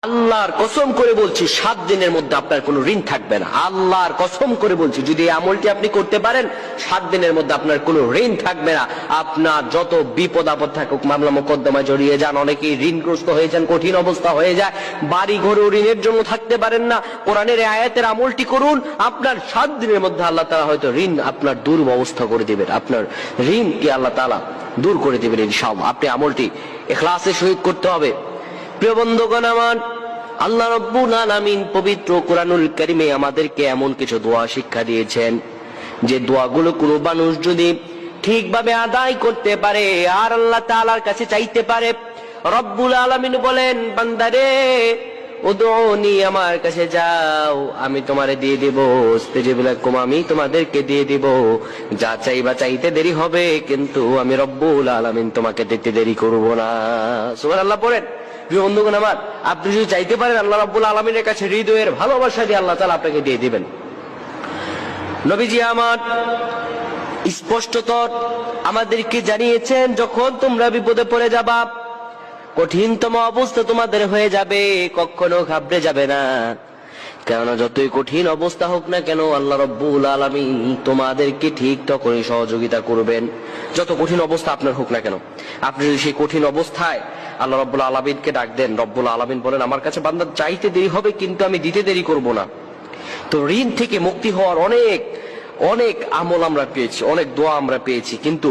আল্লাহর কসম করে বলছি 7 দিনের মধ্যে আপনার কোনো ঋণ থাকবে না। আল্লাহর কসম করে বলছি, যদি এই আমলটি আপনি করতে পারেন 7 দিনের মধ্যে আপনার কোনো ঋণ থাকবে না। আপনার যত বিপদ আপদ থাকুক, মামলা মোকদ্দমায় জড়িয়ে যান, অনেকেই ঋণগ্রস্ত হয়ে যান, কঠিন অবস্থা হয়ে যায়, বাড়ি ঘরেও ঋণের জন্য থাকতে পারেন না, কোরআনের এই আয়াতের আমলটি করুন, আপনার 7 দিনের মধ্যে আল্লাহ তাআলা হয়তো ঋণ আপনার দুর্ব্যবস্থা করে দিবেন, আপনার ঋণ কি আল্লাহ তাআলা দূর করে দিবেন ইনশাআল্লাহ। আপনি আমলটি ইখলাসের সহিত করতে হবে। প্রিয় বন্ধুগণ আমার, আল্লাহ রাব্বুল আলামিন পবিত্র কোরআনুল কারীমে আমাদেরকে এমন কিছু দোয়া শিক্ষা দিয়েছেন, যে দোয়াগুলো কোনো মানুষ যদি ঠিকভাবে আদায় করতে পারে আর আল্লাহ তাআলার কাছে চাইতে পারে, রব্বুল আলামিন বলেন, বান্দারে উদউনি, আমার কাছে যাও, আমি তোমারে দিয়ে দেব, ইস্তাজিব লাকুম, আমি তোমাদেরকে দিয়ে দেব, যা চাইবা চাইতে দেরি হবে, কিন্তু আমি রব্বুল আলামিন তোমাকে দিতে দেরি করব না। সুবহানাল্লাহ পড়েন। প্রিয় বন্ধুগণ আমার, আপনি যদি চাইতে পারেন আল্লাহ রাব্বুল আলামিনের কাছে হৃদয়ের ভালোবাসা দিয়ে আল্লাহ তাআলা আপনাকে দিয়ে দিবেন। নবীজি আমার স্পষ্টতর আমাদেরকে জানিয়েছেন, যখন তোমরা বিপদে পড়ে যাবা, কঠিনতম অবস্থা তোমাদের হয়ে যাবে, কখনো ঘাবড়ে যাবে না, কেননা যতই কঠিন অবস্থা হোক না কেন আল্লাহ রাব্বুল আলামিন তোমাদেরকে ঠিক তখনই সহযোগিতা করবেন। যত কঠিন অবস্থা আপনার হোক না কেন, আপনি যদি সেই কঠিন অবস্থায় আল্লাহ রাব্বুল আলামিনকে ডাক দেন, রব্বুল আলামিন বলেন, আমার কাছে বান্দা চাইতে দেরি হবে, কিন্তু আমি দিতে দেরি করব না। তো ঋণ থেকে মুক্তি হওয়ার অনেক অনেক আমল আমরা পেয়েছি, অনেক দোয়া আমরা পেয়েছি, কিন্তু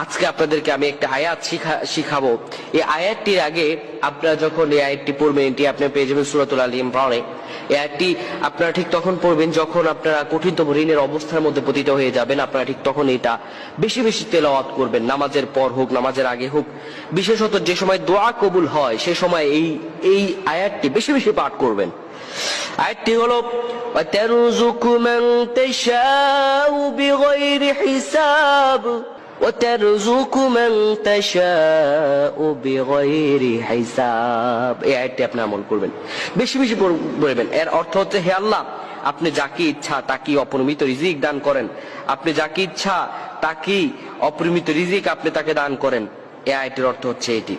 আজকে আপনাদেরকে আমি একটা আয়াত শিখাবো। এই আয়াতটির আগে আপনারা যখন এই আয়াতটি পড়বেন, এটি আপনি পেয়ে যাবেন সূরাতুল আল ইমরানে। এই আয়াতটি আপনারা ঠিক তখন পড়বেন যখন আপনারা কঠিনতম ঋণের অবস্থার মধ্যে পতিত হয়ে যাবেন। আপনারা ঠিক তখন এটা বেশি বেশি তেলাওয়াত করবেন, নামাজের পর হোক, নামাজের আগে হোক, বিশেষত যে সময় দোয়া কবুল হয় সে সময় এই আয়াতটি বেশি বেশি পাঠ করবেন। আয়াতটি হলো, ওয়াতারযুকু মান তাশাউ বিগাইরি হিসাব, ওয়াতারযুকু মান তাশাউ বিগাইরি হিসাব। এই আয়াতটি আপনি আমল করবেন, বেশি বেশি পড়বেন। এর অর্থ হচ্ছে, হে আল্লাহ, আপনি যাকে ইচ্ছা তাকে অপরিমিত রিজিক দান করেন, আপনি যাকে ইচ্ছা তাকে অপরিমিত রিজিক আপনি তাকে দান করেন। এই আয়াতের অর্থ হচ্ছে এটি।